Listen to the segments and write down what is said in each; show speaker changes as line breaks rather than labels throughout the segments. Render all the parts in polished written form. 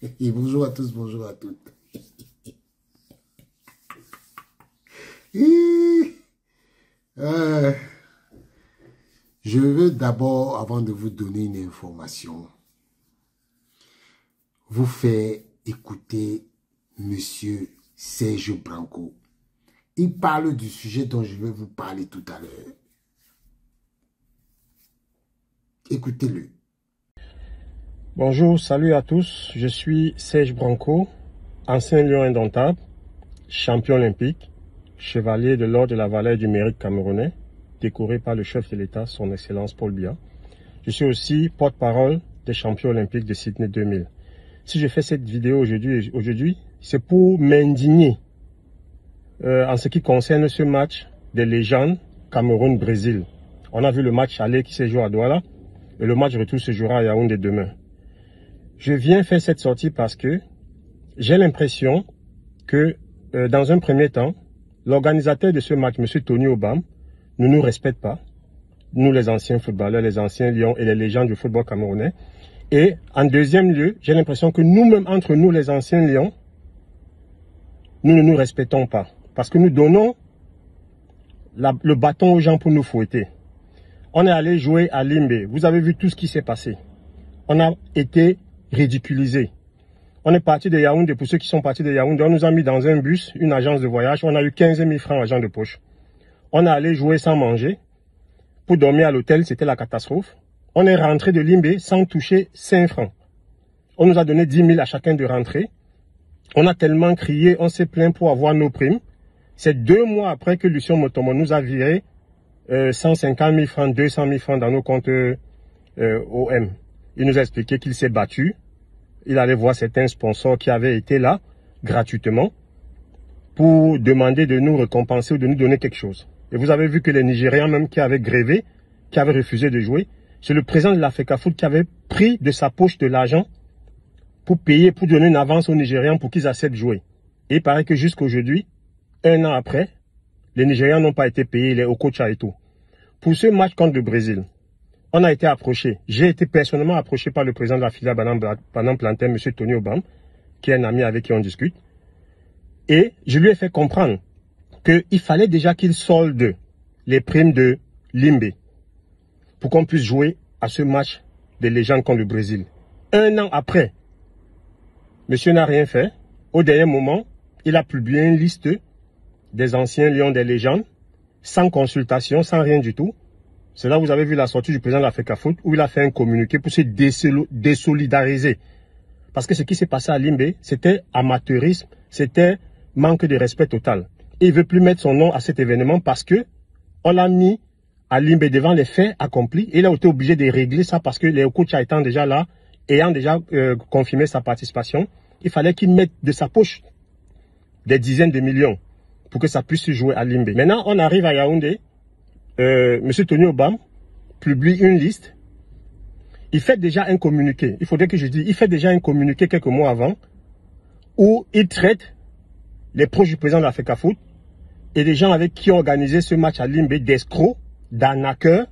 Et bonjour à tous, bonjour à toutes. Je veux d'abord, avant de vous donner une information, vous faire écouter Monsieur Serge Branco. Il parle du sujet dont je vais vous parler tout à l'heure. Écoutez-le.
Bonjour, salut à tous. Je suis Serge Branco, ancien lion indomptable, champion olympique, chevalier de l'ordre de la valeur du mérite camerounais, décoré par le chef de l'État, son Excellence Paul Biya. Je suis aussi porte-parole des champions olympiques de Sydney 2000. Si je fais cette vidéo aujourd'hui, c'est pour m'indigner en ce qui concerne ce match des légendes Cameroun-Brésil. On a vu le match aller qui s'est joué à Douala et le match retour se jouera à Yaoundé demain. Je viens faire cette sortie parce que j'ai l'impression que dans un premier temps, l'organisateur de ce match, M. Tony Obam, ne nous respecte pas. Nous les anciens footballeurs, les anciens lions et les légendes du football camerounais. Et en deuxième lieu, j'ai l'impression que nous-mêmes, entre nous les anciens lions, nous ne nous respectons pas. Parce que nous donnons le bâton aux gens pour nous fouetter. On est allé jouer à Limbe. Vous avez vu tout ce qui s'est passé. On a été ridiculisés. On est parti de Yaoundé. Pour ceux qui sont partis de Yaoundé, on nous a mis dans un bus, une agence de voyage. On a eu 15 000 francs argent de poche. On est allé jouer sans manger. Pour dormir à l'hôtel, c'était la catastrophe. On est rentré de Limbe sans toucher 5 francs. On nous a donné 10 000 à chacun de rentrer. On a tellement crié, on s'est plaint pour avoir nos primes. C'est 2 mois après que Lucien Motomo nous a viré 150 000 francs, 200 000 francs dans nos comptes OM. Il nous a expliqué qu'il s'est battu. Il allait voir certains sponsors qui avaient été là gratuitement pour demander de nous récompenser ou de nous donner quelque chose. Et vous avez vu que les Nigérians même qui avaient grévé, qui avaient refusé de jouer, c'est le président de l'Africafoot qui avait pris de sa poche de l'argent pour payer, pour donner une avance aux Nigérians pour qu'ils acceptent de jouer. Et il paraît que jusqu'aujourd'hui, 1 an après, les Nigérians n'ont pas été payés, les Okocha et tout. Pour ce match contre le Brésil, on a été approché. J'ai été personnellement approché par le président de la filiale Banane Plantain, M. Tony Obam, qui est un ami avec qui on discute. Et je lui ai fait comprendre qu'il fallait déjà qu'il solde les primes de Limbe pour qu'on puisse jouer à ce match des légendes contre le Brésil. 1 an après, monsieur n'a rien fait. Au dernier moment, il a publié une liste des anciens lions des légendes, sans consultation, sans rien du tout. C'est là où vous avez vu la sortie du président de l'Africafoot, où il a fait un communiqué pour se désolidariser. Parce que ce qui s'est passé à Limbe, c'était amateurisme, c'était manque de respect total. Et il ne veut plus mettre son nom à cet événement parce que on l'a mis à Limbe devant les faits accomplis. Et il a été obligé de régler ça parce que les coachs étant déjà là, ayant déjà confirmé sa participation, il fallait qu'il mette de sa poche des dizaines de millions pour que ça puisse se jouer à Limbe. Maintenant, on arrive à Yaoundé. M. Tony Obam publie une liste. Il fait déjà un communiqué. Il faudrait que je dise, il fait déjà un communiqué quelques mois avant où il traite les proches du président de l'Africafoot et les gens avec qui ont organisé ce match à Limbe d'escrocs, d'arnaqueurs,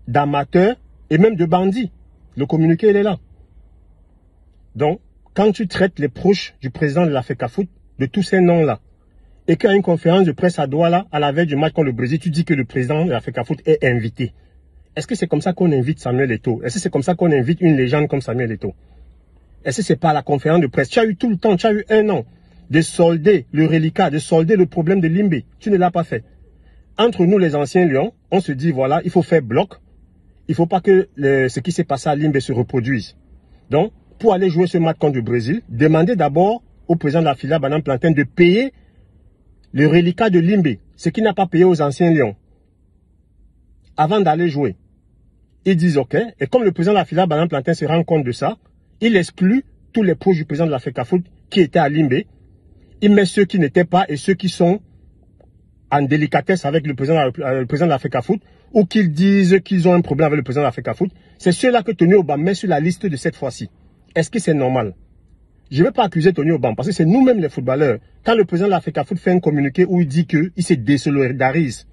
d'amateurs et même de bandits. Le communiqué, il est là. Donc, quand tu traites les proches du président de l'Africafoot de tous ces noms-là, et qu'à une conférence de presse à Douala, à la veille du match contre le Brésil, tu dis que le président de l'Africafoot est invité. Est-ce que c'est comme ça qu'on invite Samuel Eto'o? Est-ce que c'est comme ça qu'on invite une légende comme Samuel Eto'o? Est-ce que c'est pas à la conférence de presse? Tu as eu tout le temps, tu as eu 1 an de solder le reliquat, de solder le problème de Limbe. Tu ne l'as pas fait. Entre nous, les anciens lions, on se dit, voilà, il faut faire bloc. Il ne faut pas que ce qui s'est passé à Limbe se reproduise. Donc, pour aller jouer ce match contre le Brésil, demandez d'abord au président de la filiale Banane Plantain de payer le reliquat de Limbe, ce qu'il n'a pas payé aux anciens lions, avant d'aller jouer. Ils disent OK, et comme le président de la filiale Banane Plantain se rend compte de ça, il exclut tous les proches du président de l'Africafoot qui étaient à Limbe. Il met ceux qui n'étaient pas et ceux qui sont en délicatesse avec le président de l'Africafoot, ou qu'ils disent qu'ils ont un problème avec le président de l'Africafoot. C'est ceux-là que Tony Obam met sur la liste de cette fois-ci. Est-ce que c'est normal? Je ne vais pas accuser Tony Obam parce que c'est nous-mêmes les footballeurs. Quand le président de l'Africafoot fait un communiqué où il dit qu'il se désolidarise,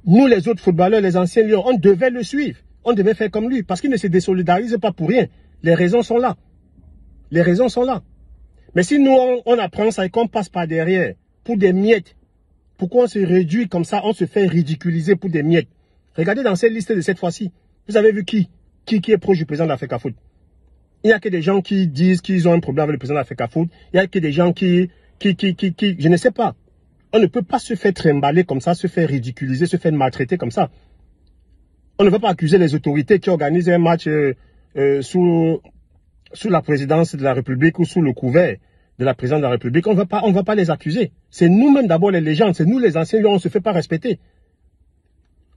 nous les autres footballeurs, les anciens lions, on devait le suivre. On devait faire comme lui parce qu'il ne se désolidarise pas pour rien. Les raisons sont là. Les raisons sont là. Mais si nous, on apprend ça et qu'on passe par derrière pour des miettes, pourquoi on se réduit comme ça, on se fait ridiculiser pour des miettes? Regardez dans cette liste de cette fois-ci. Vous avez vu qui est proche du président de l'Africafoot? Il n'y a que des gens qui disent qu'ils ont un problème avec le président de l'Africafoot. Il n'y a que des gens qui, je ne sais pas. On ne peut pas se faire trimballer comme ça, se faire ridiculiser, se faire maltraiter comme ça. On ne va pas accuser les autorités qui organisent un match sous la présidence de la République ou sous le couvert de la présidence de la République. On ne va pas les accuser. C'est nous-mêmes d'abord les légendes. C'est nous les anciens, on ne se fait pas respecter.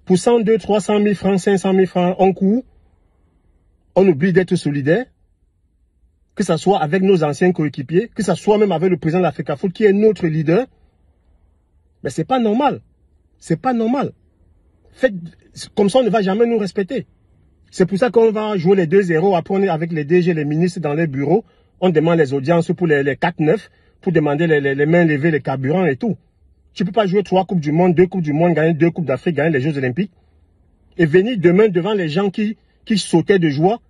Pour 100, 200, 300 000 francs, 500 000 francs en cours, on oublie d'être solidaire. Que ce soit avec nos anciens coéquipiers, que ce soit même avec le président de l'Africafoot qui est notre leader. Mais c'est pas normal. C'est pas normal. Faites, comme ça, on ne va jamais nous respecter. C'est pour ça qu'on va jouer les 2-0. Après, on est avec les DG, les ministres dans les bureaux. On demande les audiences pour les 4-9, pour demander les mains levées, les carburants et tout. Tu ne peux pas jouer 3 Coupes du Monde, 2 Coupes du Monde, gagner 2 Coupes d'Afrique, gagner les Jeux Olympiques. Et venir demain devant les gens qui sautaient de joie,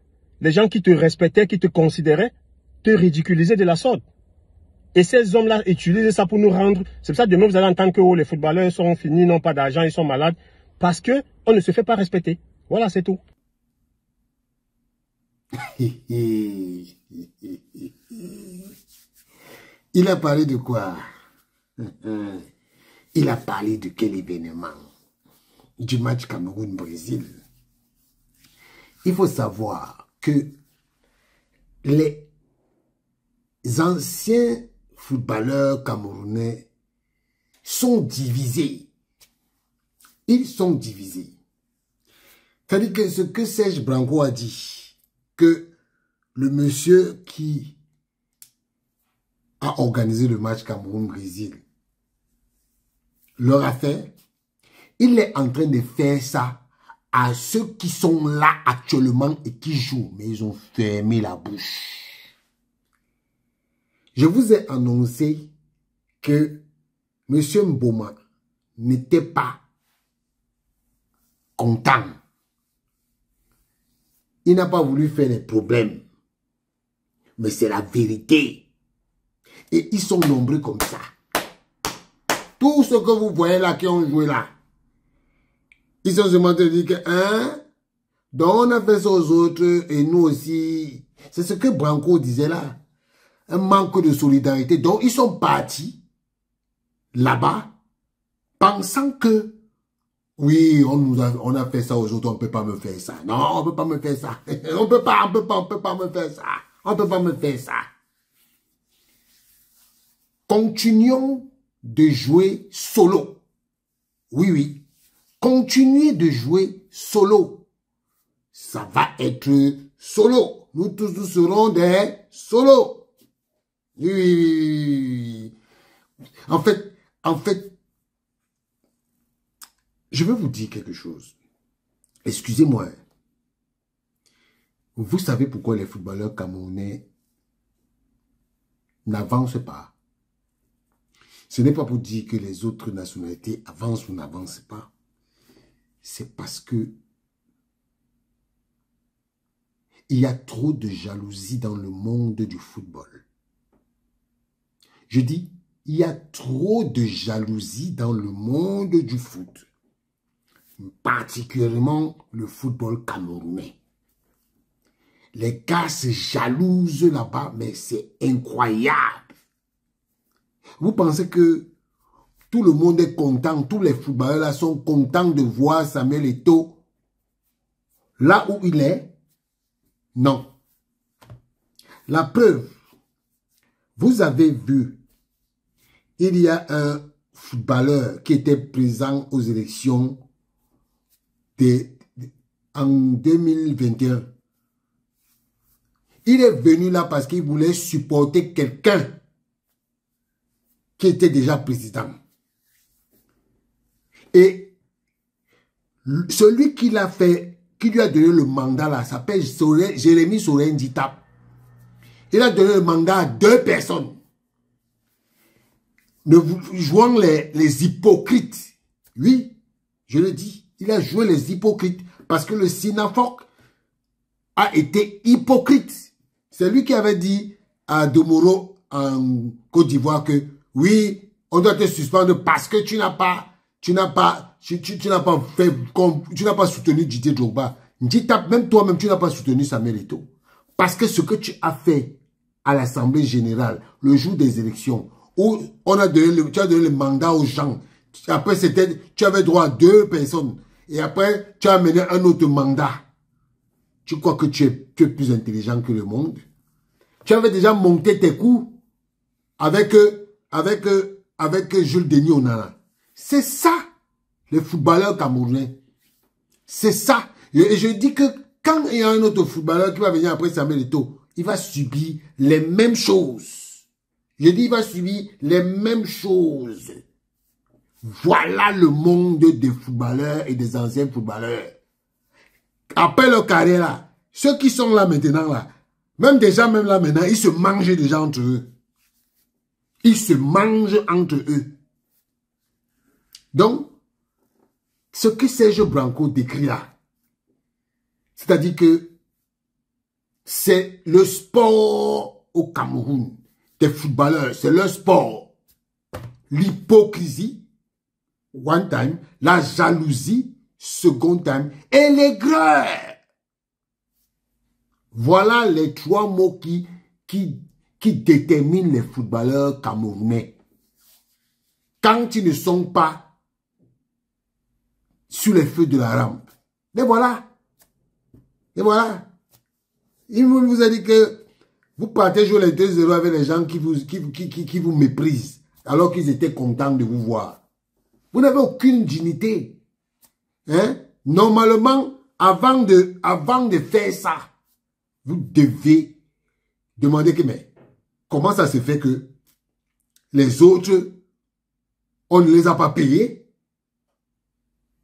les gens qui te respectaient, qui te considéraient, te ridiculiser de la sorte. Et ces hommes-là utilisent ça pour nous rendre... C'est pour ça que demain, vous allez entendre que les footballeurs sont finis, n'ont pas d'argent, ils sont malades. Parce qu'on ne se fait pas respecter. Voilà, c'est tout.
Il a parlé de quoi? Il a parlé de quel événement? Du match Cameroun-Brésil. Il faut savoir que les anciens footballeurs camerounais sont divisés. Ils sont divisés. C'est-à-dire que ce que Serge Branco a dit, que le monsieur qui a organisé le match Cameroun-Brésil leur a fait, il est en train de faire ça à ceux qui sont là actuellement et qui jouent, mais ils ont fermé la bouche. Je vous ai annoncé que M. Mboma n'était pas content. Il n'a pas voulu faire des problèmes. Mais c'est la vérité. Et ils sont nombreux comme ça. Tous ceux que vous voyez là qui ont joué là, ils sont seulement de dire que, hein, donc on a fait ça aux autres et nous aussi. C'est ce que Branco disait là. Un manque de solidarité. Donc ils sont partis là-bas pensant que, oui, on a fait ça aux autres, on ne peut pas me faire ça. Non, on ne peut pas me faire ça. On peut pas me faire ça. On ne peut pas me faire ça. Continuons de jouer solo. Oui, oui. Continuez de jouer solo. Ça va être solo. Nous tous nous serons des solos. Oui. En fait, je vais vous dire quelque chose. Excusez-moi. Vous savez pourquoi les footballeurs camerounais n'avancent pas? Ce n'est pas pour dire que les autres nationalités avancent ou n'avancent pas. C'est parce que il y a trop de jalousie dans le monde du football. Je dis, il y a trop de jalousie dans le monde du foot. Particulièrement le football camerounais. Les gars se jalousent là-bas, mais c'est incroyable. Vous pensez que tout le monde est content, tous les footballeurs là sont contents de voir Samuel Eto'o là où il est? Non. La preuve, vous avez vu, il y a un footballeur qui était présent aux élections en 2021. Il est venu là parce qu'il voulait supporter quelqu'un qui était déjà président. Et celui qui l'a fait, qui lui a donné le mandat là, s'appelle Jérémy Sorenditap. Il a donné le mandat à 2 personnes. Jouant les hypocrites. Oui, je le dis. Il a joué les hypocrites parce que le Sinafoc a été hypocrite. C'est lui qui avait dit à Domoro en Côte d'Ivoire que oui, on doit te suspendre parce que tu n'as pas soutenu Didier Drogba. Même toi-même, tu n'as pas soutenu Samuel Eto'o. Parce que ce que tu as fait à l'Assemblée générale, le jour des élections, où tu as donné le mandat aux gens. Après, tu avais droit à 2 personnes. Et après, tu as amené un autre mandat. Tu crois que tu es plus intelligent que le monde? Tu avais déjà monté tes coups avec Jules Denis Onana. C'est ça, les footballeurs camerounais. C'est ça. Et je dis que quand il y a un autre footballeur qui va venir après Samuel Eto'o, il va subir les mêmes choses. Je dis, il va subir les mêmes choses. Voilà le monde des footballeurs et des anciens footballeurs. Après leur carrière là, ceux qui sont là maintenant là, même là maintenant, ils se mangent déjà entre eux. Ils se mangent entre eux. Donc, ce que Serge Branco décrit là, c'est-à-dire que c'est le sport au Cameroun des footballeurs, c'est leur sport. L'hypocrisie, one time, la jalousie, second time, et l'aigreur. Voilà les 3 mots qui déterminent les footballeurs camerounais. Quand ils ne sont pas sur les feux de la rampe. Mais voilà. Et voilà. Il vous a dit que vous partez jouer les 2-0 avec les gens qui vous méprisent, alors qu'ils étaient contents de vous voir. Vous n'avez aucune dignité. Hein? Normalement, avant de faire ça, vous devez demander que, mais comment ça se fait que les autres, on ne les a pas payés?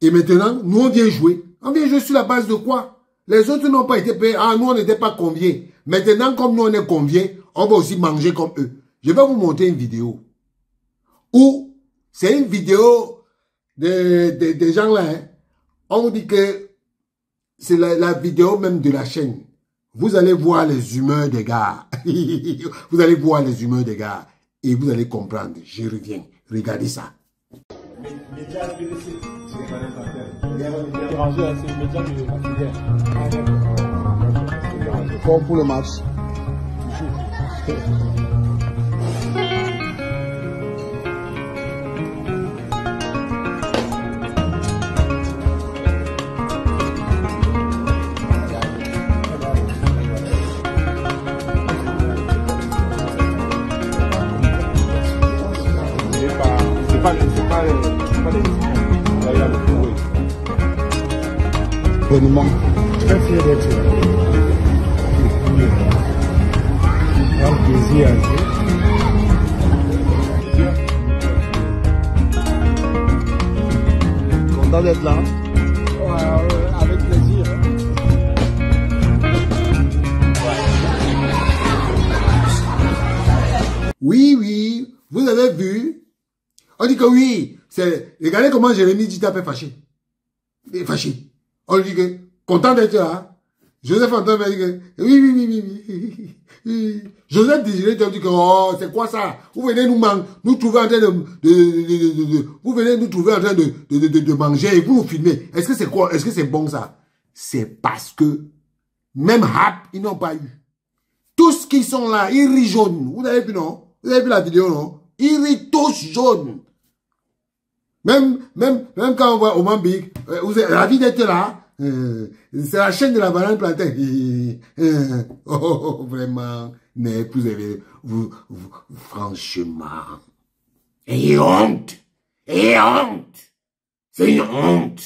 Et maintenant, nous on vient jouer. On vient jouer sur la base de quoi? Les autres n'ont pas été payés. Ah, nous on n'était pas conviés. Maintenant, comme nous on est conviés, on va aussi manger comme eux. Je vais vous montrer une vidéo. Où c'est une vidéo des gens là. Hein. On vous dit que c'est la vidéo même de la chaîne. Vous allez voir les humeurs des gars. Vous allez voir les humeurs des gars. Et vous allez comprendre. Je reviens. Regardez ça.
Pour le match. Bonnement.
Très fier d'être là. Un plaisir à jouer.
Content d'être là.
Avec plaisir.
Oui, oui, vous avez vu. On dit que oui, c'est... Regardez comment Jérémy dit taper fâché. Il est fâché. On lui dit que, content d'être là. Joseph Antoine m'a dit que, oui. Joseph Désiré dit que, oh, c'est quoi ça? Vous venez nous trouver en train vous venez nous trouver en train de manger et vous nous filmez. Est-ce que c'est quoi? Est-ce que c'est bon ça? C'est parce que, même Hap, ils n'ont pas eu. Tous qui sont là, ils rient jaune. Vous avez vu, non? Vous avez vu la vidéo, non? Ils rient tous jaunes. Même quand on voit Oman Big, vous êtes ravis d'être là. C'est la chaîne de la banane plantain. Vraiment. Mais vous avez, franchement. Et honte. Et honte. C'est une honte.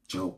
Ciao.